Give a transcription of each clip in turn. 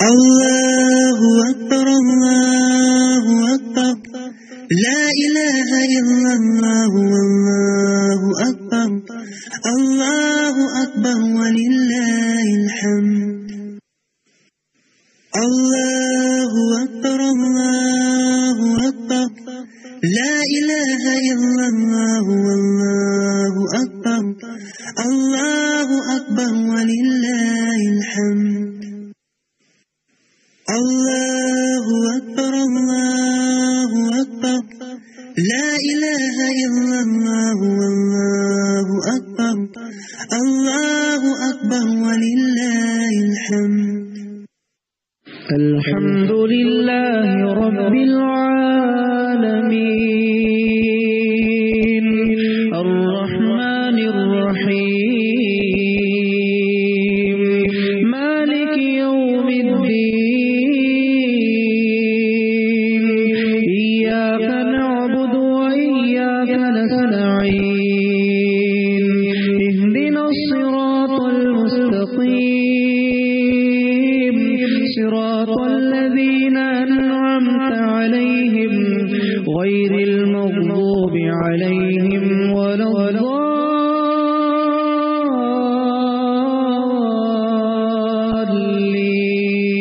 الله أكبر الله أكبر لا إله إلا الله والله أكبر الله أكبر ولله الحمد الله أكبر الله أكبر لا إله إلا الله والله أكبر الله أكبر ولله الحمد الله أكبر الله أكبر لا إله إلا الله والله أكبر الله أكبر ولله الحمد الحمد لله رب العالمين الرحمن الرحيم مالك يوم الدين إياك نعبد وإياك نستعين اهدنا الصراط المستقيم صراط الذين أنعمت عليهم غير المغضوب عليهم ولا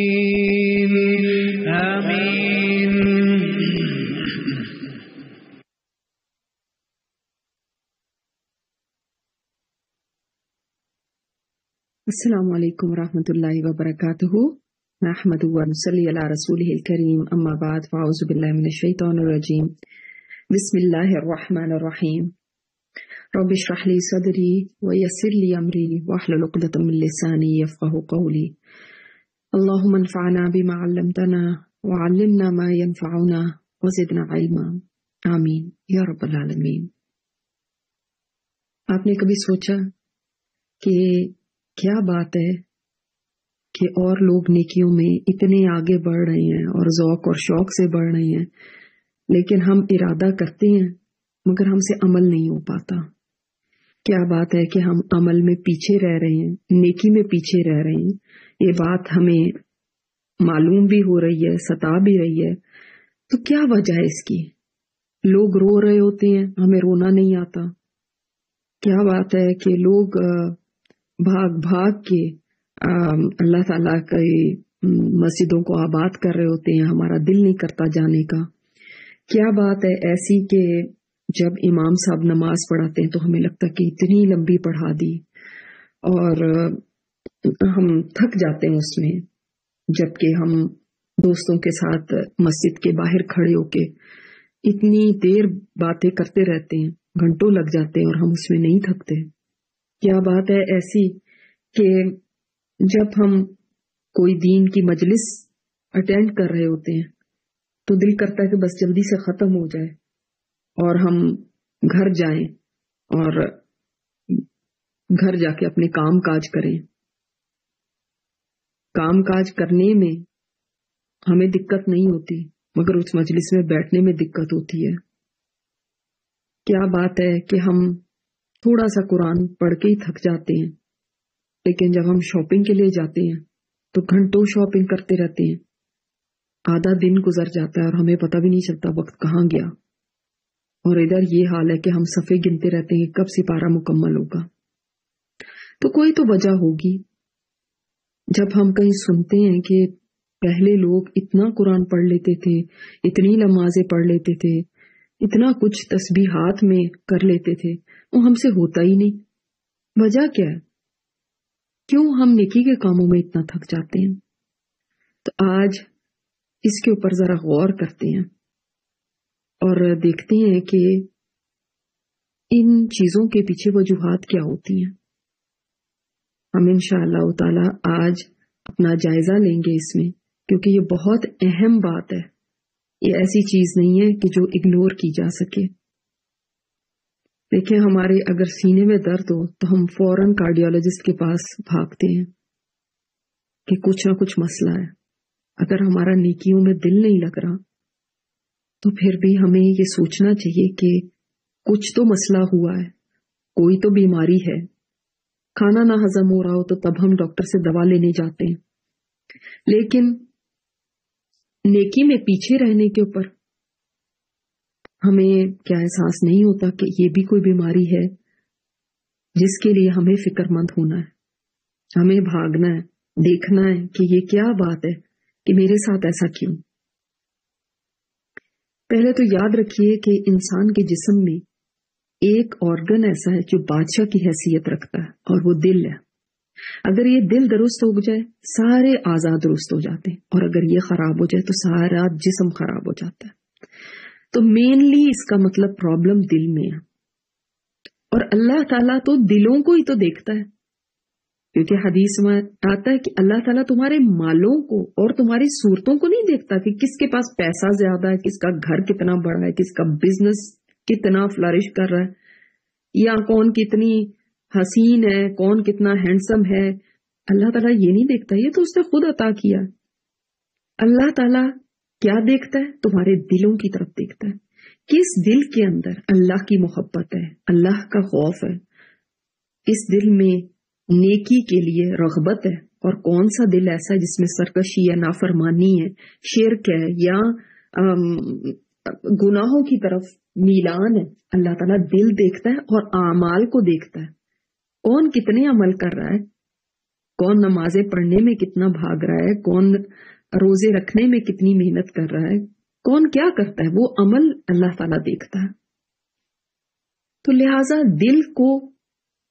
الضالين آمين. السلام علیکم ورحمۃ اللہ وبرکاتہ. نحمد و نصلی علی رسولہ الکریم اما بعد فاعوذ باللہ من الشیطان الرجیم. بسم اللہ الرحمن الرحیم. رب اشرح لی صدری ویسر لی امری واحلل عقدۃ من لسانی یفقهوا قولی. اللهم انفعنا بما علمتنا وعلمنا ما ينفعنا وزدنا علما. آمین یا رب العالمین. آپ نے کبھی سوچا کہ کیا بات ہے کہ اور لوگ نیکیوں میں اتنے آگے بڑھ رہے ہیں اور ذوق اور شوق سے بڑھ رہے ہیں، لیکن ہم ارادہ کرتے ہیں مگر ہم سے عمل نہیں ہو پاتا؟ کیا بات ہے کہ ہم عمل میں پیچھے رہ رہے ہیں، نیکی میں پیچھے رہ رہے ہیں؟ یہ بات ہمیں معلوم بھی ہو رہی ہے، ستا بھی رہی ہے. تو کیا وجہ ہے اس کی؟ لوگ رو رہے ہوتے ہیں، ہمیں رونا نہیں آتا. کیا بات ہے کہ لوگ بھاگ بھاگ کے اللہ تعالیٰ کی مسجدوں کو آباد کر رہے ہوتے ہیں، ہمارا دل نہیں کرتا جانے کا؟ کیا بات ہے ایسی کہ جب امام صاحب نماز پڑھاتے ہیں تو ہمیں لگتا کہ اتنی لمبی پڑھا دی اور ہم تھک جاتے ہیں اس میں، جبکہ ہم دوستوں کے ساتھ مسجد کے باہر کھڑے ہو کے اتنی دیر باتیں کرتے رہتے ہیں، گھنٹوں لگ جاتے ہیں اور ہم اس میں نہیں تھکتے. کیا بات ہے ایسی کہ جب ہم کوئی دین کی مجلس اٹینڈ کر رہے ہوتے ہیں تو دل کرتا ہے کہ بس جلدی سے ختم ہو جائے اور ہم گھر جائیں اور گھر جا کے اپنے کام کاج کریں. کام کاج کرنے میں ہمیں دقت نہیں ہوتی مگر اس مجلس میں بیٹھنے میں دقت ہوتی ہے. کیا بات ہے کہ ہم تھوڑا سا قرآن پڑھ کے ہی تھک جاتے ہیں، لیکن جب ہم شاپنگ کے لیے جاتے ہیں تو گھنٹوں شاپنگ کرتے رہتے ہیں، آدھا دن گزر جاتا ہے اور ہمیں پتہ بھی نہیں چلتا وقت کہاں گیا. اور ادھر یہ حال ہے کہ ہم صفحے گنتے رہتے ہیں کب سپارہ مکمل ہوگا. تو کوئی تو وجہ ہوگی. جب ہم کہیں سنتے ہیں کہ پہلے لوگ اتنا قرآن پڑھ لیتے تھے، اتنی نمازیں پڑھ لیتے تھے، اتنا کچھ تسبیحات میں کر لیتے تھے، وہ ہم سے ہوتا ہی نہیں. وجہ کیا ہے؟ کیوں ہم نیکی کے کاموں میں اتنا تھک جاتے ہیں؟ تو آج اس کے اوپر ذرا غور کرتے ہیں اور دیکھتے ہیں کہ ان چیزوں کے پیچھے وجوہات کیا ہوتی ہیں. ہم انشاءاللہ تعالی آج اپنا جائزہ لیں گے اس میں، کیونکہ یہ بہت اہم بات ہے. یہ ایسی چیز نہیں ہے کہ جو اگنور کی جا سکے. دیکھیں، ہمارے اگر سینے میں درد ہو تو ہم فوراً کارڈیولوجسٹ کے پاس بھاگتے ہیں کہ کچھ نہ کچھ مسئلہ ہے. اگر ہمارا نیکیوں میں دل نہیں لگ رہا تو پھر بھی ہمیں یہ سوچنا چاہیے کہ کچھ تو مسئلہ ہوا ہے، کوئی تو بیماری ہے. کھانا نہ ہضم ہو رہا ہو تو تب ہم ڈاکٹر سے دوا لینے جاتے ہیں. لیکن نیکی میں پیچھے رہنے کے اوپر ہمیں کیا احساس نہیں ہوتا کہ یہ بھی کوئی بیماری ہے جس کے لیے ہمیں فکر مند ہونا ہے، ہمیں بھاگنا ہے، دیکھنا ہے کہ یہ کیا بات ہے کہ میرے ساتھ ایسا کیوں۔ پہلے تو یاد رکھیے کہ انسان کے جسم میں ایک آرگن ایسا ہے جو بادشاہ کی حیثیت رکھتا ہے، اور وہ دل ہے۔ اگر یہ دل درست ہو جائے سارے اعضاء درست ہو جاتے ہیں، اور اگر یہ خراب ہو جائے تو سارا جسم خراب ہو جاتا ہے۔ تو مینلی اس کا مطلب پرابلم دل میں ہے، اور اللہ تعالیٰ تو دلوں کو ہی تو دیکھتا ہے، کیونکہ حدیث میں آتا ہے کہ اللہ تعالیٰ تمہارے مالوں کو اور تمہاری صورتوں کو نہیں دیکھتا کہ کس کے پاس پیسہ زیادہ ہے، کس کا گھر کتنا بڑا ہے، کس کا بزنس کتنا فلرش کر رہا ہے، یا کون کتنی حسین ہے، کون کتنا ہینڈسم ہے۔ اللہ تعالیٰ یہ نہیں دیکھتا، یہ تو اس نے خود عطا کیا۔ اللہ تعالیٰ کیا دیکھتا ہے؟ تمہارے دلوں کی طرف دیکھتا ہے، کس دل کے اندر اللہ کی محبت ہے، اللہ کا خوف ہے، اس دل میں نیکی کے لیے رغبت ہے، اور کون سا دل ایسا ہے جس میں سرکشی ہے، نافرمانی ہے، شرک ہے، یا گناہوں کی طرف میلان ہے۔ اللہ تعالیٰ دل دیکھتا ہے اور اعمال کو دیکھتا ہے، کون کتنے عمل کر رہا ہے، کون نمازیں پڑھنے میں کتنا بھاگ رہا ہے، کون روزے رکھنے میں کتنی محنت کر رہا ہے، کون کیا کرتا ہے، وہ عمل اللہ تعالیٰ دیکھتا ہے۔ تو لہٰذا دل کو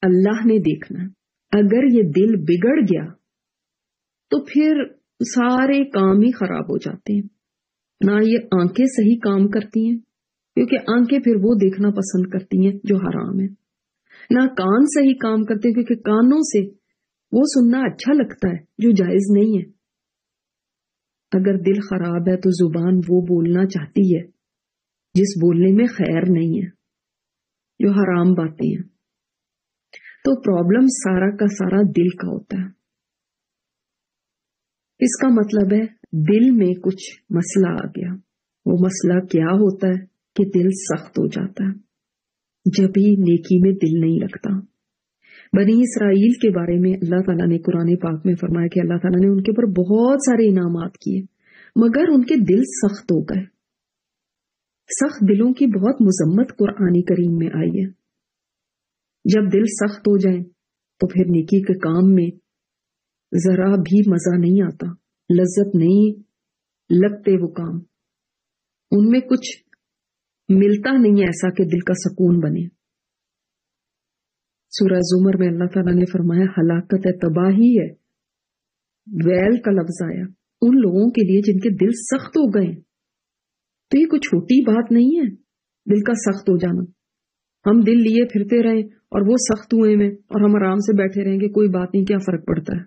اللہ نے دیکھنا۔ اگر یہ دل بگڑ گیا تو پھر سارے کام ہی خراب ہو جاتے ہیں۔ نہ یہ آنکھیں صحیح کام کرتی ہیں، کیونکہ آنکھیں پھر وہ دیکھنا پسند کرتی ہیں جو حرام ہے، نہ کان صحیح کام کرتے، کیونکہ کانوں سے وہ سننا اچھا لگتا ہے جو جائز نہیں ہے۔ اگر دل خراب ہے تو زبان وہ بولنا چاہتی ہے جس بولنے میں خیر نہیں ہے، جو حرام باتیں ہیں۔ تو پرابلم سارا کا سارا دل کا ہوتا ہے۔ اس کا مطلب ہے دل میں کچھ مسئلہ آ گیا۔ وہ مسئلہ کیا ہوتا ہے کہ دل سخت ہو جاتا ہے جب ہی نیکی میں دل نہیں لگتا۔ بنی اسرائیل کے بارے میں اللہ تعالیٰ نے قرآن پاک میں فرمایا کہ اللہ تعالیٰ نے ان کے اوپر بہت سارے انعامات کیے، مگر ان کے دل سخت ہو گئے۔ سخت دلوں کی بہت مذمت قرآن کریم میں آئی ہے۔ جب دل سخت ہو جائیں تو پھر نیکی کے کام میں ذرا بھی مزہ نہیں آتا، لذت نہیں لگتے وہ کام، ان میں کچھ ملتا نہیں ایسا کہ دل کا سکون بنے۔ سورہ زمر میں اللہ تعالیٰ نے فرمایا ہلاکت ہے، تباہی ہے، ویل کا لفظ آیا ان لوگوں کے لیے جن کے دل سخت ہو گئے۔ تو یہ کوئی چھوٹی بات نہیں ہے دل کا سخت ہو جانا۔ ہم دل لیے پھرتے رہیں اور وہ سخت ہوئے میں اور ہم آرام سے بیٹھے رہیں گے، کوئی بات نہیں، کیا فرق پڑتا ہے؟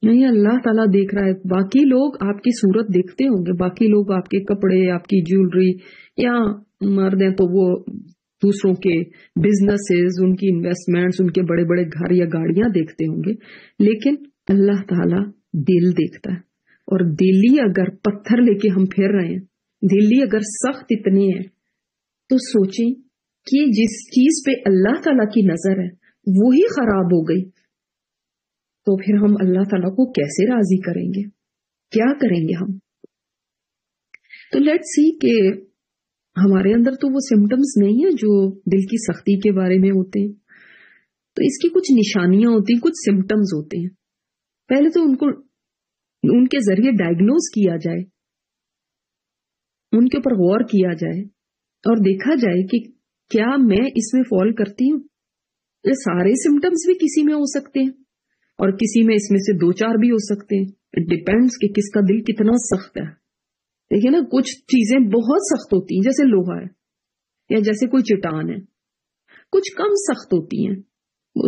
نہیں، اللہ تعالیٰ دیکھ رہا ہے۔ باقی لوگ آپ کی صورت دیکھتے ہوں گے، باقی لوگ آپ کے کپڑے، آپ کی جیولری، یا مرد ہیں تو وہ دوسروں کے بزنسز، ان کی انویسٹمنٹس، ان کے بڑے بڑے گھر یا گاڑیاں دیکھتے ہوں گے، لیکن اللہ تعالیٰ دل دیکھتا ہے۔ اور دلی اگر پتھر لے کے ہم پھر رہے ہیں، دلی اگر سخت اتنے ہیں، تو سوچیں کہ جس چیز پہ اللہ تعالیٰ کی نظر ہے وہی خراب ہو گئی، تو پھر ہم اللہ تعالیٰ کو کیسے راضی کریں گے؟ کیا کریں گے ہم؟ تو لیٹس سی کہ ہمارے اندر تو وہ سمٹمز نہیں ہیں جو دل کی سختی کے بارے میں ہوتے ہیں، تو اس کی کچھ نشانیاں ہوتی ہیں، کچھ سمٹمز ہوتے ہیں۔ پہلے تو ان کے ذریعے ڈائگنوز کیا جائے، ان کے اوپر غور کیا جائے اور دیکھا جائے کہ کیا میں اس میں فال کرتی ہوں۔ یہ سارے سمٹمز بھی کسی میں ہو سکتے ہیں اور کسی میں اس میں سے 2-4 بھی ہو سکتے ہیں۔ اٹ ڈیپینڈز کہ کس کا دل کتنا سخت ہے۔ دیکھیں نا، کچھ چیزیں بہت سخت ہوتی ہیں جیسے لوہا ہے یا جیسے کوئی چٹان ہے، کچھ کم سخت ہوتی ہیں،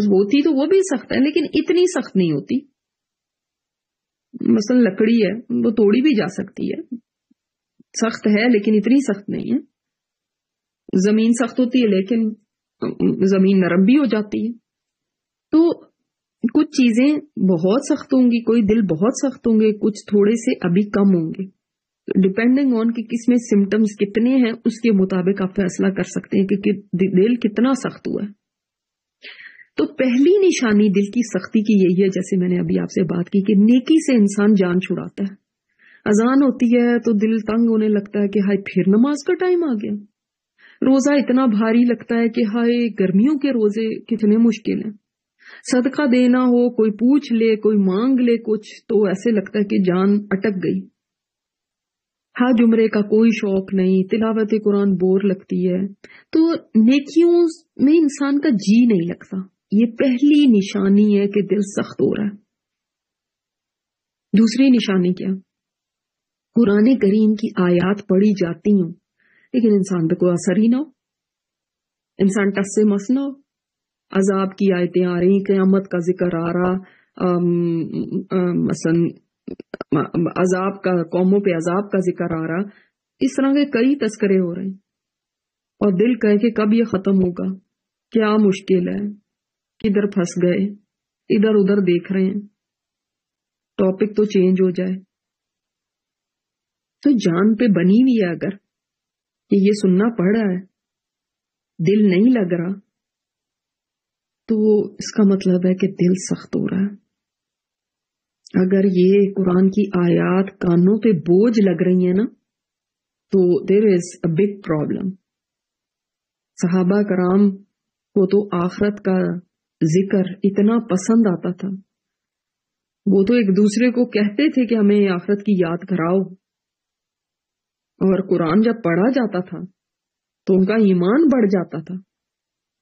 ہوتی تو وہ بھی سخت ہے لیکن اتنی سخت نہیں ہوتی۔ مثلا لکڑی ہے، وہ توڑی بھی جا سکتی ہے، سخت ہے لیکن اتنی سخت نہیں ہے۔ زمین سخت ہوتی ہے لیکن زمین نرم بھی ہو جاتی ہے۔ تو کچھ چیزیں بہت سخت ہوں گی، کوئی دل بہت سخت ہوں گے، کچھ تھوڑے سے ابھی کم ہوں گے۔ ڈپینڈنگ آن کہ کس میں سمٹمز کتنے ہیں، اس کے مطابق آپ فیصلہ کر سکتے ہیں کہ دل کتنا سخت ہوا ہے۔ تو پہلی نشانی دل کی سختی کی یہی ہے، جیسے میں نے ابھی آپ سے بات کی، کہ نیکی سے انسان جان چھڑاتا ہے. اذان ہوتی ہے تو دل تنگ ہونے لگتا ہے کہ ہائے پھر نماز کا ٹائم آ گیا. روزہ اتنا بھاری لگتا ہے کہ ہائے گرمیوں کے روزے کتنے مشکل ہیں. صدقہ دینا ہو، کوئی پوچھ لے، کوئی مانگ لے کچھ، تو ایسے لگتا ہے کہ جان اٹک گئی. حج عمرے کا کوئی شوق نہیں، تلاوت قرآن بور لگتی ہے. تو نیکیوں میں انسان کا جی نہیں لگتا. یہ پہلی نشانی ہے کہ دل سخت ہو رہا ہے. دوسری نشانی کیا؟ قرآن کریم کی آیات پڑھی جاتی ہوں لیکن انسان پہ کوئی اثر ہی نہ ہو، انسان ٹس سے مس نہ ہو. عذاب کی آیتیں آ رہی، قیامت کا ذکر آ رہا، مثلا عذاب کا، قوموں پہ عذاب کا ذکر آ رہا، اس طرح کے کئی تذکرے ہو رہے ہیں، اور دل کہے کہ کب یہ ختم ہوگا، کیا مشکل ہے، کدھر پھنس گئے، ادھر ادھر دیکھ رہے ہیں، ٹاپک تو چینج ہو جائے. تو جان پہ بنی ہوئی ہے اگر کہ یہ سننا پڑ رہا ہے، دل نہیں لگ رہا، تو اس کا مطلب ہے کہ دل سخت ہو رہا ہے. اگر یہ قرآن کی آیات کانوں پہ بوجھ لگ رہی ہیں نا، تو دیر از اے بگ پرابلم. صحابہ کرام کو تو آخرت کا ذکر اتنا پسند آتا تھا، وہ تو ایک دوسرے کو کہتے تھے کہ ہمیں آخرت کی یاد کراؤ. اور قرآن جب پڑھا جاتا تھا تو ان کا ایمان بڑھ جاتا تھا.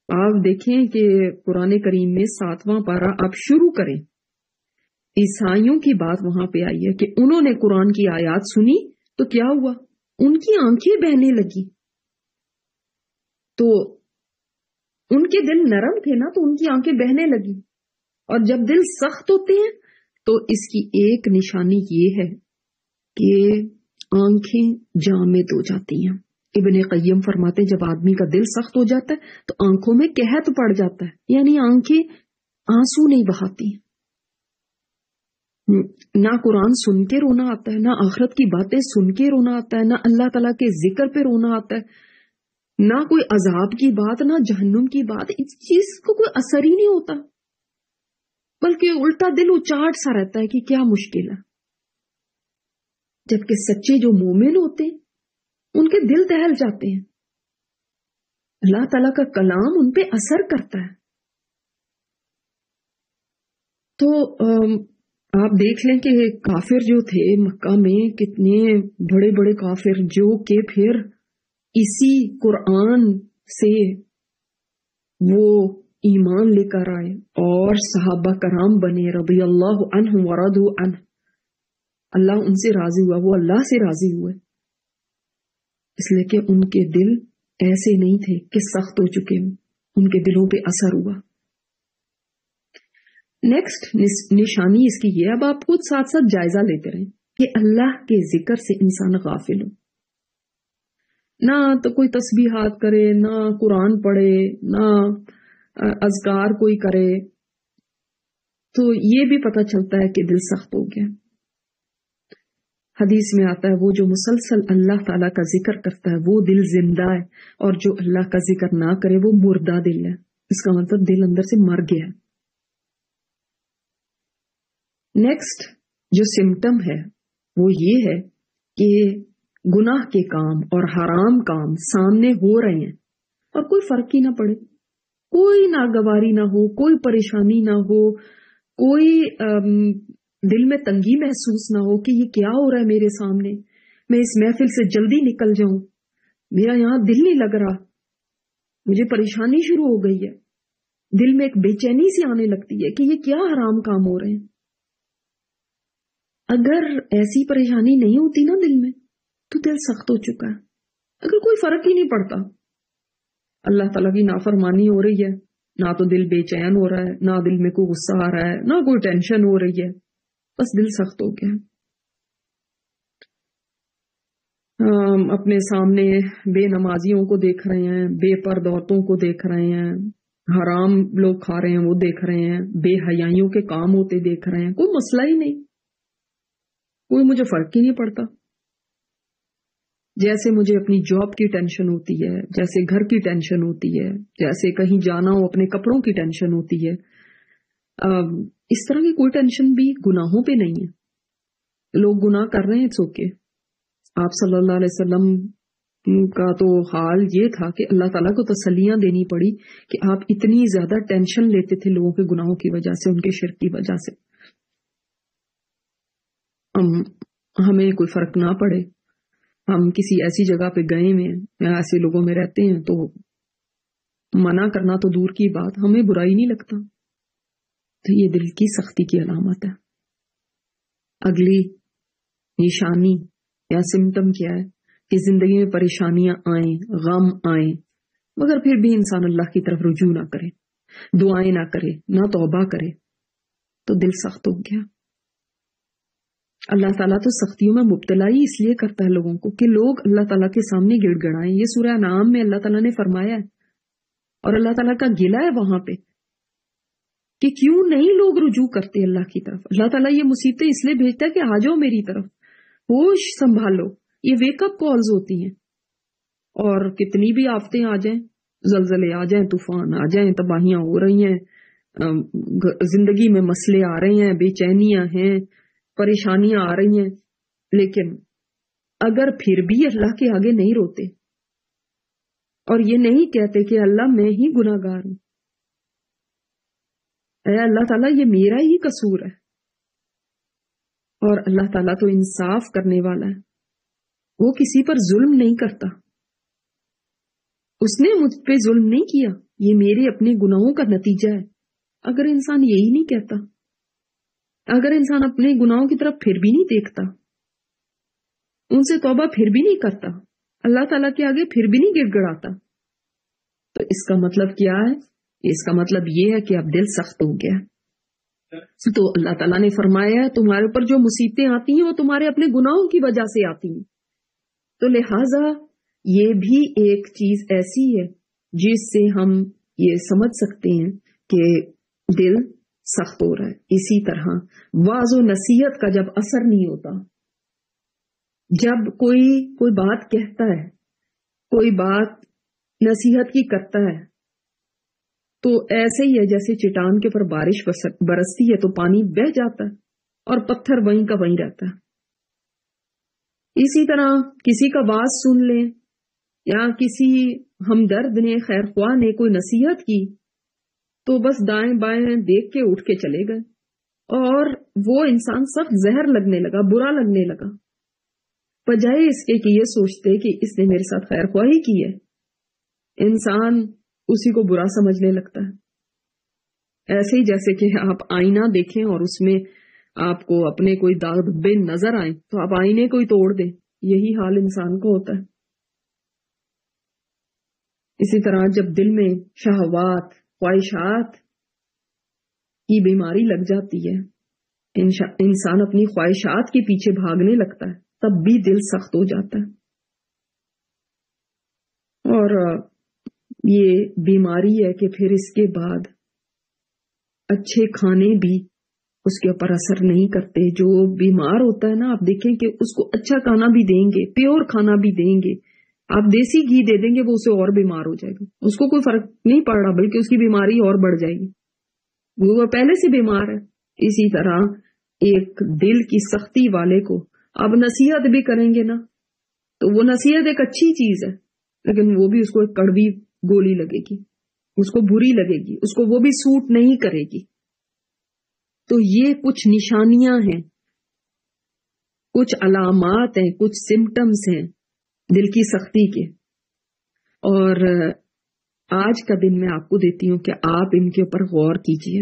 آپ دیکھیں کہ قرآن کریم میں 7واں پارہ آپ شروع کریں، عیسائیوں کی بات وہاں پہ آئی ہے کہ انہوں نے قرآن کی آیات سنی تو کیا ہوا، ان کی آنکھیں بہنے لگی. تو ان کے دل نرم تھے نا، تو ان کی آنکھیں بہنے لگی. اور جب دل سخت ہوتے ہیں تو اس کی ایک نشانی یہ ہے کہ آنکھیں جامد ہو جاتی ہیں. ابن قیم فرماتے جب آدمی کا دل سخت ہو جاتا ہے تو آنکھوں میں قحط پڑ جاتا ہے، یعنی آنکھیں آنسو نہیں بہاتی. نہ قرآن سن کے رونا آتا ہے، نہ آخرت کی باتیں سن کے رونا آتا ہے، نہ اللہ تعالیٰ کے ذکر پہ رونا آتا ہے، نہ کوئی عذاب کی بات، نہ جہنم کی بات. اس چیز کو کوئی اثر ہی نہیں ہوتا، بلکہ الٹا دل اچاٹ سا رہتا ہے کہ کیا مشکل ہے. جبکہ سچے جو مومن ہوتے ہیں ان کے دل دہل جاتے ہیں، اللہ تعالیٰ کا کلام ان پہ اثر کرتا ہے. تو آپ دیکھ لیں کہ کافر جو تھے مکہ میں، کتنے بڑے بڑے کافر جو کہ پھر اسی قرآن سے وہ ایمان لے کر آئے اور صحابہ کرام بنے رضی اللہ عنہم ورضوا عنہ. اللہ ان سے راضی ہوا، وہ اللہ سے راضی ہوئے، اس لیے کہ ان کے دل ایسے نہیں تھے کہ سخت ہو چکے ہوں، ان کے دلوں پہ اثر ہوا. نیکسٹ نشانی اس کی یہ، اب آپ خود ساتھ ساتھ جائزہ لیتے رہیں کہ اللہ کے ذکر سے انسان غافل ہو، نہ تو کوئی تسبیحات کرے، نہ قرآن پڑھے، نہ اذکار کوئی کرے، تو یہ بھی پتہ چلتا ہے کہ دل سخت ہو گیا. حدیث میں آتا ہے وہ جو مسلسل اللہ تعالیٰ کا ذکر کرتا ہے وہ دل زندہ ہے، اور جو اللہ کا ذکر نہ کرے وہ مردہ دل ہے. اس کا مطلب دل اندر سے مر گیا. نیکسٹ جو سمٹم ہے وہ یہ ہے کہ گناہ کے کام اور حرام کام سامنے ہو رہے ہیں اور کوئی فرق ہی نہ پڑے، کوئی ناگواری نہ ہو، کوئی پریشانی نہ ہو، کوئی دل میں تنگی محسوس نہ ہو کہ یہ کیا ہو رہا ہے میرے سامنے، میں اس محفل سے جلدی نکل جاؤں، میرا یہاں دل نہیں لگ رہا، مجھے پریشانی شروع ہو گئی ہے، دل میں ایک بے چینی سی آنے لگتی ہے کہ یہ کیا حرام کام ہو رہے ہیں. اگر ایسی پریشانی نہیں ہوتی نا دل میں تو دل سخت ہو چکا ہے. اگر کوئی فرق ہی نہیں پڑتا، اللہ تعالیٰ کی نافرمانی ہو رہی ہے، نہ تو دل بے چین ہو رہا ہے، نہ دل میں کوئی غصہ آ رہا ہے، نہ کوئی ٹینشن ہو رہی ہے، بس دل سخت ہو گیا. اپنے سامنے بے نمازیوں کو دیکھ رہے ہیں، بے پردہ عورتوں کو دیکھ رہے ہیں، حرام لوگ کھا رہے ہیں وہ دیکھ رہے ہیں، بے حیائیوں کے کام ہوتے دیکھ رہے ہیں، کوئی مسئلہ ہی نہیں، کوئی مجھے فرق ہی نہیں پڑتا. جیسے مجھے اپنی جاب کی ٹینشن ہوتی ہے، جیسے گھر کی ٹینشن ہوتی ہے، جیسے کہیں جانا ہو اپنے کپڑوں کی ٹینشن ہوتی ہے، اس طرح کی کوئی ٹینشن بھی گناہوں پہ نہیں ہے. لوگ گناہ کر رہے ہیں، اٹس اوکے. آپ صلی اللہ علیہ وسلم کا تو حال یہ تھا کہ اللہ تعالیٰ کو تسلیاں دینی پڑی کہ آپ اتنی زیادہ ٹینشن لیتے تھے لوگوں کے گناہوں کی وجہ سے، ان کے شرک کی وجہ سے. ہمیں کوئی فرق نہ پڑے، ہم کسی ایسی جگہ پہ گئے ہوئے ہیں، ایسے لوگوں میں رہتے ہیں، تو منع کرنا تو دور کی بات، ہمیں برائی نہیں لگتا. تو یہ دل کی سختی کی علامت ہے. اگلی نشانی یا سمٹم کیا ہے کہ زندگی میں پریشانیاں آئیں، غم آئیں، مگر پھر بھی انسان اللہ کی طرف رجوع نہ کرے، دعائیں نہ کرے، نہ توبہ کرے، تو دل سخت ہو گیا. اللہ تعالیٰ تو سختیوں میں مبتلا ہی اس لیے کرتا ہے لوگوں کو کہ لوگ اللہ تعالیٰ کے سامنے گڑ گڑائیں. یہ سورہ انعام میں اللہ تعالیٰ نے فرمایا ہے، اور اللہ تعالیٰ کا گلہ ہے وہاں پہ کہ کیوں نہیں لوگ رجوع کرتے اللہ کی طرف. اللہ تعالیٰ یہ مصیبتیں اس لیے بھیجتا ہے کہ آ جاؤ میری طرف، ہوش سنبھالو. یہ ویک اپ کالز ہوتی ہیں. اور کتنی بھی آفتیں آ جائیں، زلزلے آ جائیں، طوفان آ جائیں، تباہیاں ہو رہی ہیں، زندگی میں مسئلے آ رہے ہیں، بے چینیاں ہیں، پریشانیاں آ رہی ہیں، لیکن اگر پھر بھی اللہ کے آگے نہیں روتے اور یہ نہیں کہتے کہ اللہ میں ہی گناہ گار ہوں، اے اللہ تعالیٰ یہ میرا ہی قصور ہے، اور اللہ تعالیٰ تو انصاف کرنے والا ہے، وہ کسی پر ظلم نہیں کرتا. اس نے مجھ پہ ظلم نہیں کیا، یہ میرے اپنے گناہوں کا نتیجہ ہے. اگر انسان یہی نہیں کہتا، اگر انسان اپنے گناہوں کی طرف پھر بھی نہیں دیکھتا، ان سے توبہ پھر بھی نہیں کرتا، اللہ تعالیٰ کے آگے پھر بھی نہیں گڑ گڑاتا، تو اس کا مطلب کیا ہے؟ اس کا مطلب یہ ہے کہ اب دل سخت ہو گیا. تو اللہ تعالیٰ نے فرمایا ہے تمہارے اوپر جو مصیبتیں آتی ہیں وہ تمہارے اپنے گناہوں کی وجہ سے آتی ہیں. تو لہٰذا یہ بھی ایک چیز ایسی ہے جس سے ہم یہ سمجھ سکتے ہیں کہ دل سخت ہو رہا ہے. اسی طرح واعظ و نصیحت کا جب اثر نہیں ہوتا، جب کوئی بات کہتا ہے، کوئی بات نصیحت کی کرتا ہے، تو ایسے ہی ہے جیسے چٹان کے پر بارش برستی ہے تو پانی بہہ جاتا ہے اور پتھر وہیں کا وہیں رہتا ہے. اسی طرح کسی کا بات سن لیں یا کسی ہمدرد نے، خیر خواہ نے کوئی نصیحت کی تو بس دائیں بائیں دیکھ کے اٹھ کے چلے گئے، اور وہ انسان سخت زہر لگنے لگا، برا لگنے لگا، بجائے اس کے کہ یہ سوچتے کہ اس نے میرے ساتھ خیر خواہی کی ہے. انسان اسی کو برا سمجھنے لگتا ہے. ایسے ہی جیسے کہ آپ آئینہ دیکھیں اور اس میں آپ کو اپنے کوئی داغ دھبے نظر آئیں تو آپ آئینے کو ہی توڑ دیں. یہی حال انسان کو ہوتا ہے. اسی طرح جب دل میں شہوات، خواہشات کی بیماری لگ جاتی ہے، انسان اپنی خواہشات کے پیچھے بھاگنے لگتا ہے، تب بھی دل سخت ہو جاتا ہے. اور یہ بیماری ہے کہ پھر اس کے بعد اچھے کھانے بھی اس کے اوپر اثر نہیں کرتے. جو بیمار ہوتا ہے نا، آپ دیکھیں کہ اس کو اچھا کھانا بھی دیں گے، پیور کھانا بھی دیں گے، آپ دیسی گھی دے دیں گے، وہ اسے اور بیمار ہو جائے گا. اس کو کوئی فرق نہیں پڑ رہا، بلکہ اس کی بیماری اور بڑھ جائے گی، وہ پہلے سے بیمار ہے. اسی طرح ایک دل کی سختی والے کو آپ نصیحت بھی کریں گے نا، تو وہ نصیحت ایک اچھی چیز ہے، لیکن وہ بھی اس کو ایک کڑوی گولی لگے گی، اس کو بری لگے گی، اس کو وہ بھی سوٹ نہیں کرے گی. تو یہ کچھ نشانیاں ہیں، کچھ علامات ہیں، کچھ سمٹمز ہیں دل کی سختی کے. اور آج کا دن میں آپ کو دیتی ہوں کہ آپ ان کے اوپر غور کیجئے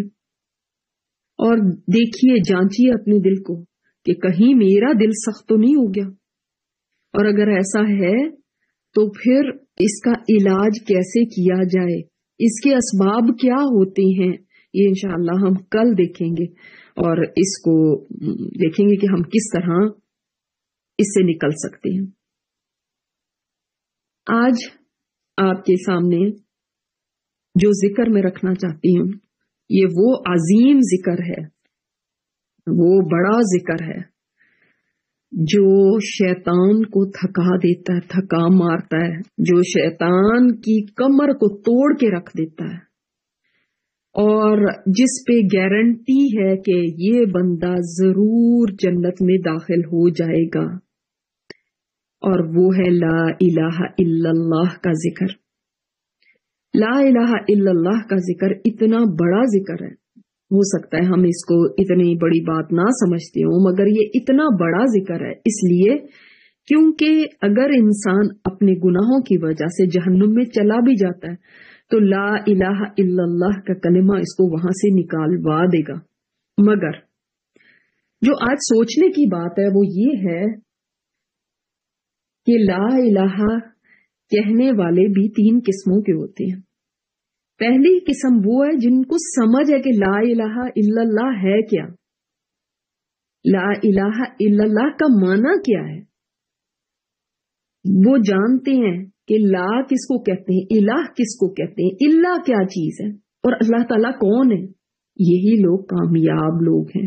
اور دیکھیے، جانچیے اپنے دل کو کہ کہیں میرا دل سخت تو نہیں ہو گیا، اور اگر ایسا ہے تو پھر اس کا علاج کیسے کیا جائے، اس کے اسباب کیا ہوتے ہیں، یہ انشاءاللہ ہم کل دیکھیں گے، اور اس کو دیکھیں گے کہ ہم کس طرح اس سے نکل سکتے ہیں. آج آپ کے سامنے جو ذکر میں رکھنا چاہتی ہوں، یہ وہ عظیم ذکر ہے، وہ بڑا ذکر ہے جو شیطان کو تھکا دیتا ہے، تھکا مارتا ہے، جو شیطان کی کمر کو توڑ کے رکھ دیتا ہے، اور جس پہ گارنٹی ہے کہ یہ بندہ ضرور جنت میں داخل ہو جائے گا، اور وہ ہے لا الہ الا اللہ کا ذکر۔ لا الہ الا اللہ کا ذکر اتنا بڑا ذکر ہے، ہو سکتا ہے ہم اس کو اتنی بڑی بات نہ سمجھتے ہوں، مگر یہ اتنا بڑا ذکر ہے اس لیے کیونکہ اگر انسان اپنے گناہوں کی وجہ سے جہنم میں چلا بھی جاتا ہے تو لا الہ الا اللہ کا کلمہ اس کو وہاں سے نکالوا دے گا۔ مگر جو آج سوچنے کی بات ہے وہ یہ ہے کہ لا الہ کہنے والے بھی 3 قسموں کے ہوتے ہیں۔ پہلی قسم وہ ہے جن کو سمجھ ہے کہ لا الہ الا اللہ ہے کیا، لا الہ الا اللہ کا معنی کیا ہے، وہ جانتے ہیں کہ لا کس کو کہتے ہیں، الہ کس کو کہتے ہیں، اللہ کیا چیز ہے، اور اللہ تعالیٰ کون ہے۔ یہی لوگ کامیاب لوگ ہیں،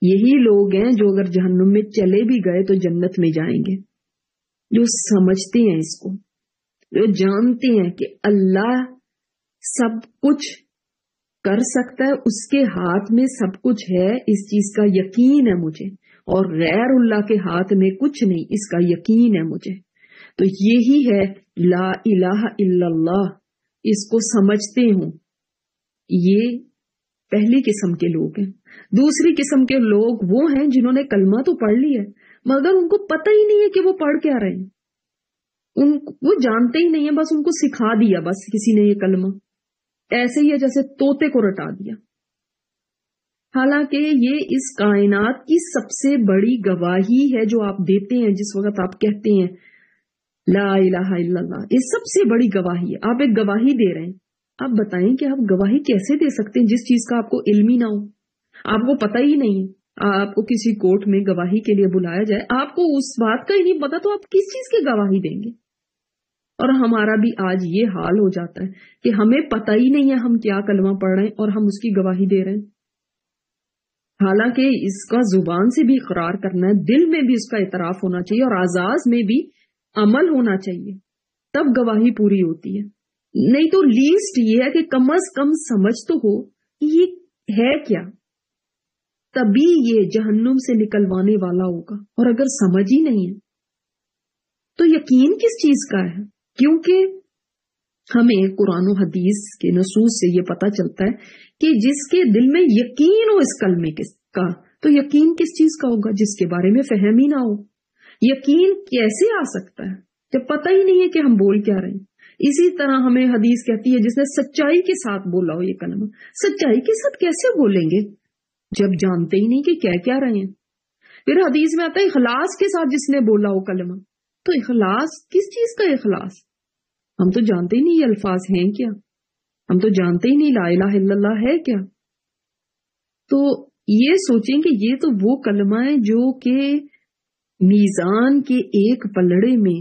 یہی لوگ ہیں جو اگر جہنم میں چلے بھی گئے تو جنت میں جائیں گے، جو سمجھتے ہیں اس کو، جو جانتے ہیں کہ اللہ سب کچھ کر سکتا ہے، اس کے ہاتھ میں سب کچھ ہے، اس چیز کا یقین ہے مجھے، اور غیر اللہ کے ہاتھ میں کچھ نہیں، اس کا یقین ہے مجھے۔ تو یہی ہے لا الہ الا اللہ، اس کو سمجھتے ہوں، یہ پہلی قسم کے لوگ ہیں۔ دوسری قسم کے لوگ وہ ہیں جنہوں نے کلمہ تو پڑھ لیا ہے مگر ان کو پتہ ہی نہیں ہے کہ وہ پڑھ کیا رہے ہیں، وہ جانتے ہی نہیں ہے، بس ان کو سکھا دیا بس کسی نے یہ کلمہ، ایسے ہی ہے جیسے طوطے کو رٹا دیا۔ حالانکہ یہ اس کائنات کی سب سے بڑی گواہی ہے جو آپ دیتے ہیں جس وقت آپ کہتے ہیں لا الہ الا اللہ، یہ سب سے بڑی گواہی ہے۔ آپ ایک گواہی دے رہے ہیں، آپ بتائیں کہ آپ گواہی کیسے دے سکتے ہیں جس چیز کا آپ کو علم ہی نہ ہو، آپ کو پتہ ہی نہیں ہے۔ آپ کو کسی کورٹ میں گواہی کے لیے بلایا جائے، آپ کو اس بات کا ہی نہیں پتا، تو آپ کس چیز کی گواہی دیں گے؟ اور ہمارا بھی آج یہ حال ہو جاتا ہے کہ ہمیں پتہ ہی نہیں ہے ہم کیا کلمہ پڑھ رہے ہیں اور ہم اس کی گواہی دے رہے ہیں، حالانکہ اس کا زبان سے بھی اقرار کرنا ہے، دل میں بھی اس کا اعتراف ہونا چاہیے، اور اعضاء میں بھی عمل ہونا چاہیے، تب گواہی پوری ہوتی ہے۔ نہیں تو لیسٹ یہ ہے کہ کم از کم سمجھ تو ہو کہ یہ ہے کیا، تبھی یہ جہنم سے نکلوانے والا ہوگا۔ اور اگر سمجھ ہی نہیں ہے تو یقین کس چیز کا ہے؟ کیونکہ ہمیں قرآن و حدیث کے نصوص سے یہ پتا چلتا ہے کہ جس کے دل میں یقین ہو اس کلمے کا، تو یقین کس چیز کا ہوگا؟ جس کے بارے میں فہم ہی نہ ہو۔ یقین کیسے آ سکتا ہے جب پتہ ہی نہیں ہے کہ ہم بول کیا رہے ہیں؟ اسی طرح ہمیں حدیث کہتی ہے جس نے سچائی کے ساتھ بولا ہو یہ کلمہ، سچائی کے ساتھ کیسے بولیں گے جب جانتے ہی نہیں کہ کیا رہے ہیں؟ پھر حدیث میں آتا ہے اخلاص کے ساتھ جس نے بولا ہو کلمہ، تو اخلاص کس چیز کا اخلاص؟ ہم تو جانتے ہی نہیں یہ الفاظ ہیں کیا، ہم تو جانتے ہی نہیں لا الہ الا اللہ ہے کیا۔ تو یہ سوچیں کہ یہ تو وہ کلمہ ہے جو کہ میزان کے ایک پلڑے میں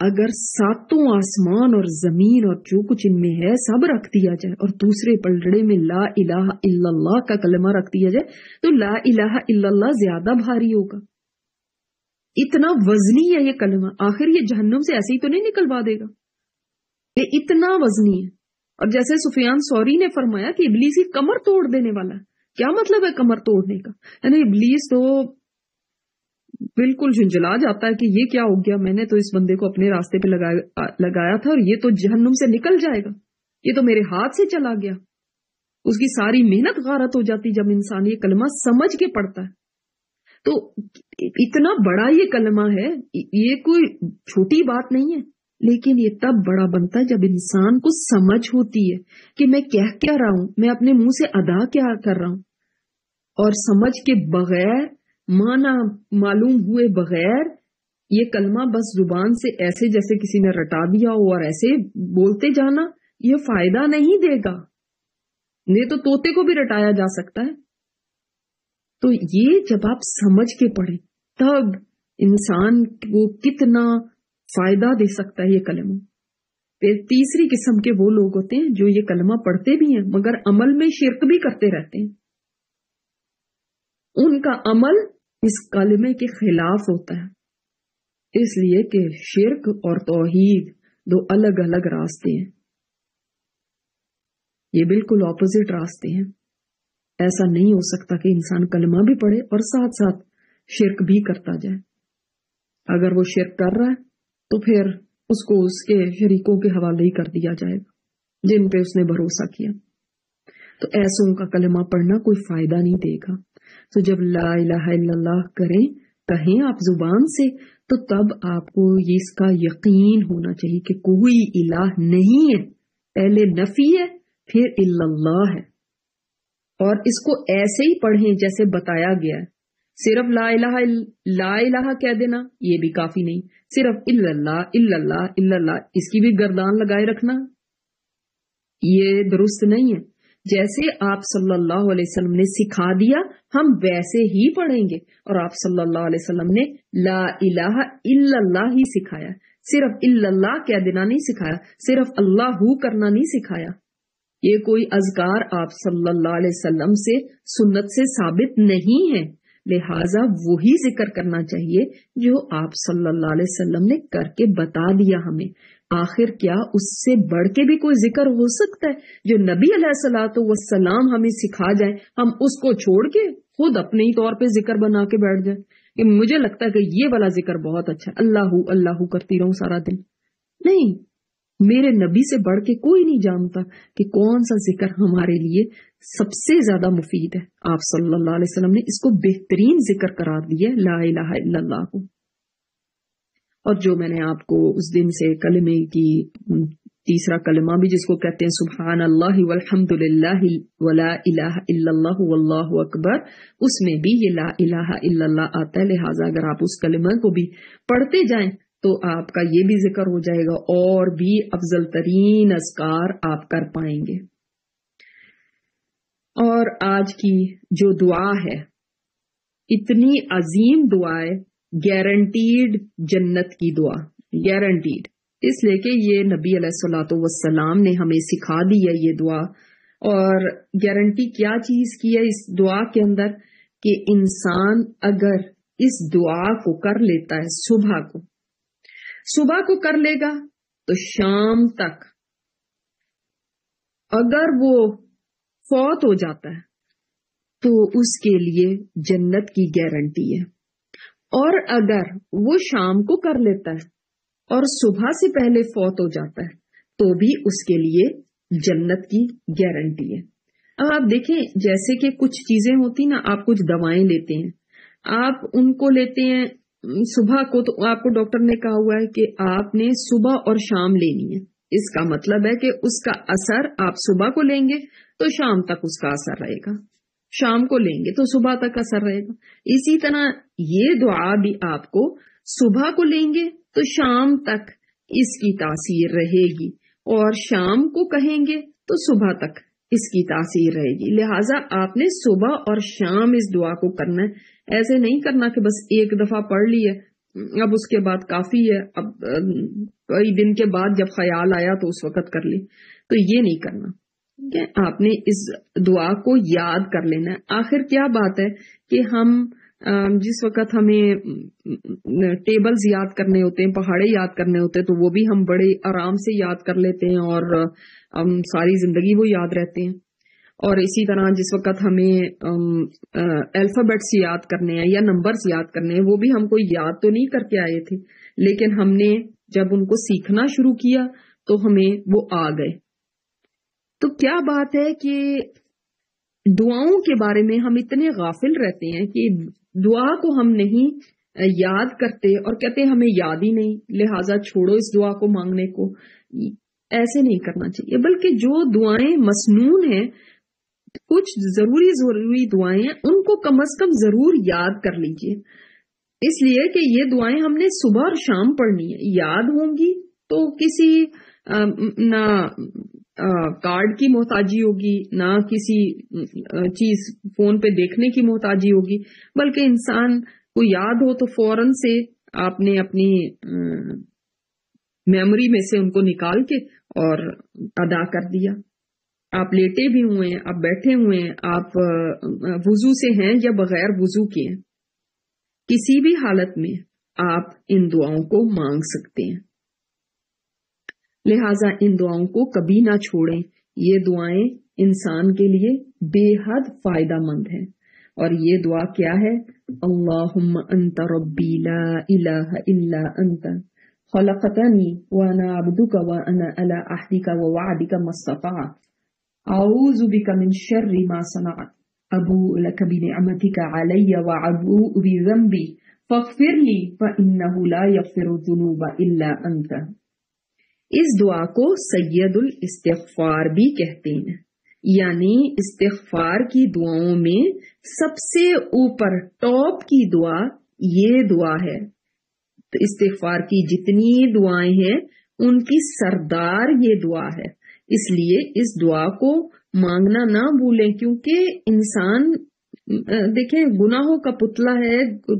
اگر 7 آسمان اور زمین اور جو کچھ ان میں ہے سب رکھ دیا جائے، اور دوسرے پلڑے میں لا الہ الا اللہ کا کلمہ رکھ دیا جائے، تو لا الہ الا اللہ زیادہ بھاری ہوگا۔ اتنا وزنی ہے یہ کلمہ، آخر یہ جہنم سے ایسے ہی تو نہیں نکلوا دے گا، یہ اتنا وزنی ہے۔ اور جیسے سفیان ثوری نے فرمایا کہ ابلیس کی کمر توڑ دینے والا ہے۔ کیا مطلب ہے کمر توڑنے کا؟ یعنی ابلیس تو بالکل جھنجھلا جاتا ہے کہ یہ کیا ہو گیا، میں نے تو اس بندے کو اپنے راستے پہ لگایا تھا اور یہ تو جہنم سے نکل جائے گا، یہ تو میرے ہاتھ سے چلا گیا۔ اس کی ساری محنت غارت ہو جاتی جب انسان یہ کلمہ سمجھ کے پڑھتا ہے۔ تو اتنا بڑا یہ کلمہ ہے، یہ کوئی چھوٹی بات نہیں ہے، لیکن یہ تب بڑا بنتا ہے جب انسان کو سمجھ ہوتی ہے کہ میں کیا رہا ہوں، میں اپنے منہ سے ادا کیا کر رہا ہوں، اور سمجھ کے بغیر، معنی معلوم ہوئے بغیر یہ کلمہ بس زبان سے ایسے جیسے کسی نے رٹا دیا ہو اور ایسے بولتے جانا، یہ فائدہ نہیں دے گا۔ یہ تو طوطے کو بھی رٹایا جا سکتا ہے۔ تو یہ جب آپ سمجھ کے پڑھیں تب انسان کو کتنا فائدہ دے سکتا ہے یہ کلمہ۔ پھر تیسری قسم کے وہ لوگ ہوتے ہیں جو یہ کلمہ پڑھتے بھی ہیں مگر عمل میں شرک بھی کرتے رہتے ہیں۔ ان کا عمل اس کلمے کے خلاف ہوتا ہے، اس لیے کہ شرک اور توحید دو الگ الگ راستے ہیں، یہ بالکل اپوزٹ راستے ہیں۔ ایسا نہیں ہو سکتا کہ انسان کلمہ بھی پڑھے اور ساتھ ساتھ شرک بھی کرتا جائے۔ اگر وہ شرک کر رہا ہے تو پھر اس کو اس کے شریکوں کے حوالے ہی کر دیا جائے گا جن پہ اس نے بھروسہ کیا، تو ایسوں کا کلمہ پڑھنا کوئی فائدہ نہیں دے گا۔ تو جب لا الہ الا اللہ کہیں آپ زبان سے، تو تب آپ کو اس کا یقین ہونا چاہیے کہ کوئی الہ نہیں ہے، پہلے نفی ہے پھر الا اللہ ہے، اور اس کو ایسے ہی پڑھیں جیسے بتایا گیا ہے۔ صرف لا الہ کہہ دینا یہ بھی کافی نہیں، صرف الا اللہ الا اللہ الا اللہ، اس کی بھی گردان لگائے رکھنا یہ درست نہیں ہے۔ جیسے آپ صلی اللہ علیہ وسلم نے سکھا دیا ہم ویسے ہی پڑھیں گے، اور آپ صلی اللہ علیہ وسلم نے لا الہ الا اللہ ہی سکھایا، صرف الا اللہ کہہ دینا نہیں سکھایا، صرف اللہ کرنا نہیں سکھایا۔ یہ کوئی اذکار آپ صلی اللہ علیہ وسلم سے سنت سے ثابت نہیں ہے، لہٰذا وہی ذکر کرنا چاہیے جو آپ صلی اللہ علیہ وسلم نے کر کے بتا دیا ہمیں۔ آخر کیا اس سے بڑھ کے بھی کوئی ذکر ہو سکتا ہے؟ جو نبی علیہ الصلوۃ والسلام ہمیں سکھا جائیں، ہم اس کو چھوڑ کے خود اپنے ہی طور پہ ذکر بنا کے بیٹھ جائیں کہ مجھے لگتا ہے کہ یہ والا ذکر بہت اچھا ہے، اللہ اللہ کرتی رہوں سارا دن۔ نہیں، میرے نبی سے بڑھ کے کوئی نہیں جانتا کہ کون سا ذکر ہمارے لیے سب سے زیادہ مفید ہے۔ آپ صلی اللہ علیہ وسلم نے اس کو بہترین ذکر قرار دیا لا الہ الا اللہ کو۔ اور جو میں نے آپ کو اس دن سے کلمے کی تیسرا کلمہ بھی جس کو کہتے ہیں سبحان اللہ والحمد للہ ولا الہ الا اللہ واللہ اکبر، اس میں بھی یہ لا الہ الا اللہ آتا ہے، لہٰذا اگر آپ اس کلمہ کو بھی پڑھتے جائیں تو آپ کا یہ بھی ذکر ہو جائے گا اور بھی افضل ترین اذکار آپ کر پائیں گے۔ اور آج کی جو دعا ہے اتنی عظیم دعا ہے، گارنٹیڈ جنت کی دعا، گارنٹیڈ، اس لیے کہ یہ نبی علیہ الصلوۃ والسلام نے ہمیں سکھا دی ہے یہ دعا۔ اور گارنٹی کیا چیز کی ہے اس دعا کے اندر کہ انسان اگر اس دعا کو کر لیتا ہے، صبح کو کر لے گا تو شام تک اگر وہ فوت ہو جاتا ہے تو اس کے لیے جنت کی گارنٹی ہے، اور اگر وہ شام کو کر لیتا ہے اور صبح سے پہلے فوت ہو جاتا ہے تو بھی اس کے لیے جنت کی گارنٹی ہے۔ اب آپ دیکھیں جیسے کہ کچھ چیزیں ہوتی نا، آپ کچھ دوائیں لیتے ہیں، آپ ان کو لیتے ہیں صبح کو، تو آپ کو ڈاکٹر نے کہا ہوا ہے کہ آپ نے صبح اور شام لینی ہے۔ اس کا مطلب ہے کہ اس کا اثر آپ صبح کو لیں گے تو شام تک اس کا اثر رہے گا، شام کو لیں گے تو صبح تک اثر رہے گا۔ اسی طرح یہ دعا بھی آپ کو صبح کو لیں گے تو شام تک اس کی تاثیر رہے گی، اور شام کو کہیں گے تو صبح تک اس کی تاثیر رہے گی۔ لہٰذا آپ نے صبح اور شام اس دعا کو کرنا ہے، ایسے نہیں کرنا کہ بس ایک دفعہ پڑھ لی ہے اب اس کے بعد کافی ہے، اب کئی دن کے بعد جب خیال آیا تو اس وقت کر لی، تو یہ نہیں کرنا۔ آپ نے اس دعا کو یاد کر لینا ہے۔ آخر کیا بات ہے کہ ہم جس وقت ہمیں ٹیبلز یاد کرنے ہوتے ہیں، پہاڑے یاد کرنے ہوتے ہیں، تو وہ بھی ہم بڑے آرام سے یاد کر لیتے ہیں اور ہم ساری زندگی وہ یاد رہتے ہیں۔ اور اسی طرح جس وقت ہمیں الفابیٹس یاد کرنے ہیں یا نمبرز یاد کرنے ہیں، وہ بھی ہم کو یاد تو نہیں کر کے آئے تھے، لیکن ہم نے جب ان کو سیکھنا شروع کیا تو ہمیں وہ آ گئے۔ تو کیا بات ہے کہ دعاؤں کے بارے میں ہم اتنے غافل رہتے ہیں کہ دعا کو ہم نہیں یاد کرتے اور کہتے ہیں ہمیں یاد ہی نہیں، لہٰذا چھوڑو اس دعا کو مانگنے کو۔ ایسے نہیں کرنا چاہیے، بلکہ جو دعائیں مسنون ہیں، کچھ ضروری دعائیں ہیں، ان کو کم از کم ضرور یاد کر لیجئے، اس لیے کہ یہ دعائیں ہم نے صبح اور شام پڑھنی ہے، یاد ہوں گی تو کسی نہ کارڈ کی محتاجی ہوگی، نہ کسی چیز فون پہ دیکھنے کی محتاجی ہوگی، بلکہ انسان کو یاد ہو تو فوراً سے آپ نے اپنی میموری میں سے ان کو نکال کے اور ادا کر دیا۔ آپ لیٹے بھی ہوئے ہیں، آپ بیٹھے ہوئے ہیں، آپ وضو سے ہیں یا بغیر وضو کے ہیں، کسی بھی حالت میں آپ ان دعاؤں کو مانگ سکتے ہیں، لہٰذا ان دعاؤں کو کبھی نہ چھوڑیں۔ یہ دعائیں انسان کے لیے بے حد فائدہ مند ہیں، اور یہ دعا کیا ہے؟ اللہم انت ربی لا الہ الا انت خلقتنی وانا عبدک وانا علی عہدک ووعدک ما استطعت اعوذ بک من شر ما صنعت ابوء لک بنعمتک علی وابوء بذنبی فاغفر لی فانہ لا یغفر الذنوب الا انت۔ اس دعا کو سید الاستغفار بھی کہتے ہیں، یعنی استغفار کی دعاؤں میں سب سے اوپر ٹاپ کی دعا یہ دعا ہے۔ تو استغفار کی جتنی دعائیں ہیں ان کی سردار یہ دعا ہے، اس لیے اس دعا کو مانگنا نہ بھولیں، کیونکہ انسان دیکھیں گناہوں کا پتلا ہے،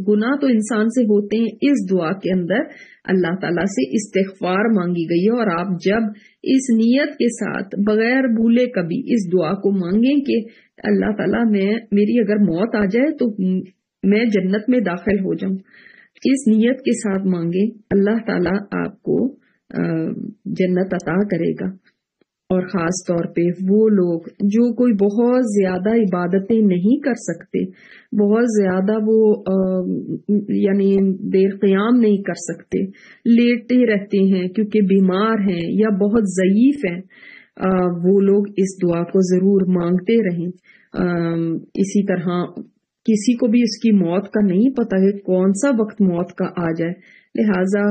گناہ تو انسان سے ہوتے ہیں۔ اس دعا کے اندر اللہ تعالیٰ سے استغفار مانگی گئی ہے، اور آپ جب اس نیت کے ساتھ بغیر بھولے کبھی اس دعا کو مانگیں کہ اللہ تعالیٰ میری اگر موت آ جائے تو میں جنت میں داخل ہو جاؤں، اس نیت کے ساتھ مانگیں، اللہ تعالیٰ آپ کو جنت عطا کرے گا۔ اور خاص طور پہ وہ لوگ جو کوئی بہت زیادہ عبادتیں نہیں کر سکتے، بہت زیادہ وہ یعنی دیر قیام نہیں کر سکتے، لیٹے رہتے ہیں کیونکہ بیمار ہیں یا بہت ضعیف ہیں، وہ لوگ اس دعا کو ضرور مانگتے رہیں۔ اسی طرح کسی کو بھی اس کی موت کا نہیں پتہ کہ کون سا وقت موت کا آ جائے، لہٰذا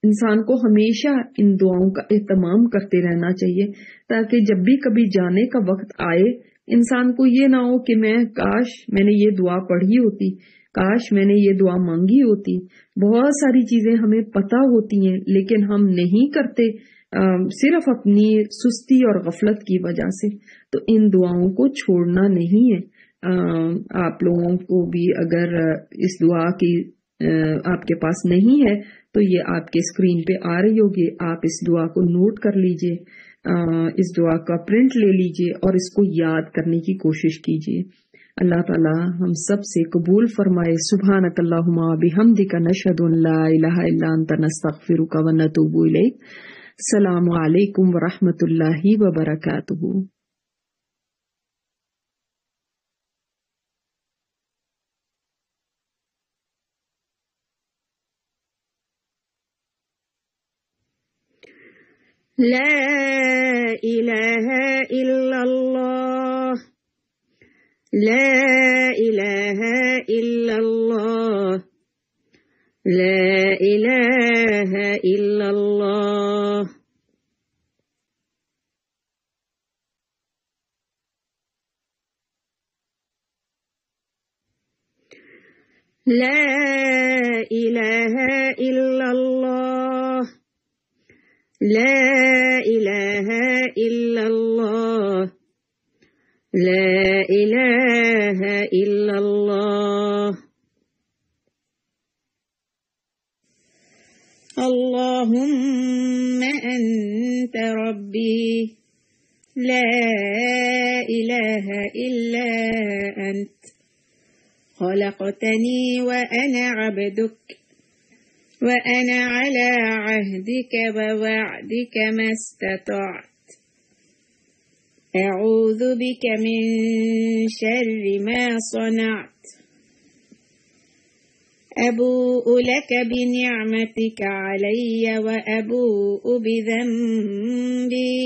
انسان کو ہمیشہ ان دعاؤں کا اہتمام کرتے رہنا چاہیے، تاکہ جب بھی کبھی جانے کا وقت آئے انسان کو یہ نہ ہو کہ کاش میں نے یہ دعا پڑھی ہوتی، کاش میں نے یہ دعا مانگی ہوتی۔ بہت ساری چیزیں ہمیں پتہ ہوتی ہیں لیکن ہم نہیں کرتے، صرف اپنی سستی اور غفلت کی وجہ سے۔ تو ان دعاؤں کو چھوڑنا نہیں ہے۔ آپ لوگوں کو بھی اگر اس دعا کی آپ کے پاس نہیں ہے تو یہ آپ کے اسکرین پہ آ رہی ہوگی، آپ اس دعا کو نوٹ کر لیجئے، اس دعا کا پرنٹ لے لیجئے اور اس کو یاد کرنے کی کوشش کیجئے۔ اللہ تعالی ہم سب سے قبول فرمائے۔ سبحانک اللہم بحمدک نشہد ان لا الہ الا انت نستغفرک ونتوب الیک۔ السلام علیکم ورحمۃ اللہ وبرکاتہ۔ لا إله إلا الله، لا إله إلا الله، لا إله إلا الله، لا إله إلا الله، لا إله إلا الله، لا إله إلا الله۔ اللهم أنت ربي لا إله إلا أنت خلقتني وأنا عبدك وأنا على عهدك ووعدك ما استطعت أعوذ بك من شر ما صنعت أبوء لك بنعمتك علي وأبوء بذنبي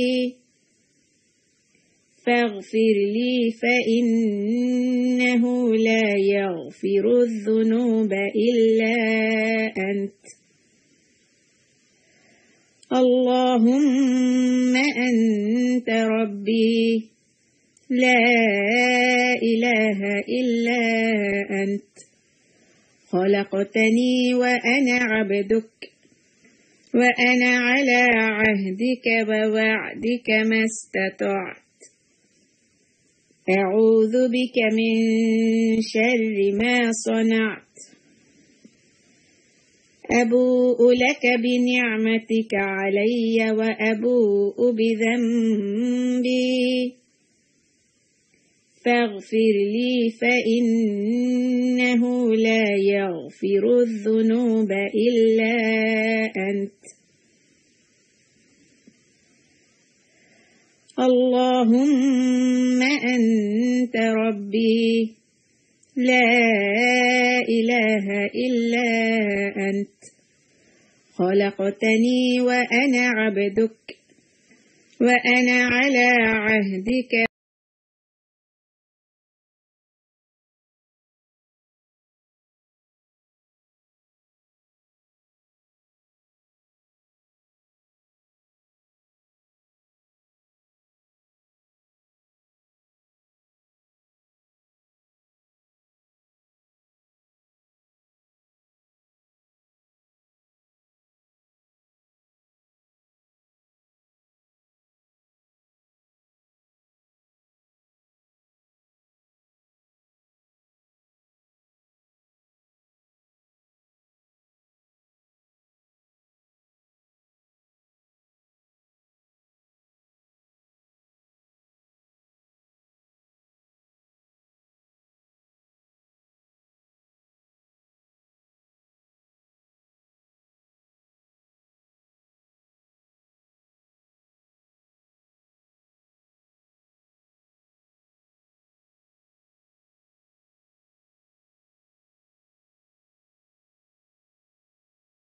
فاغفر لي فإنه لا يغفر الذنوب إلا أنت۔ اللهم أنت ربي لا إله إلا أنت خلقتني وأنا عبدك وأنا على عهدك ووعدك ما استطعت أعوذ بك من شر ما صنعت أبوء لك بنعمتك علي وأبوء بذنبي فاغفر لي فإنه لا يغفر الذنوب إلا أنت. اللهم أنت ربي لا إله إلا أنت، خلقتني وأنا عبدك، وأنا على عهدك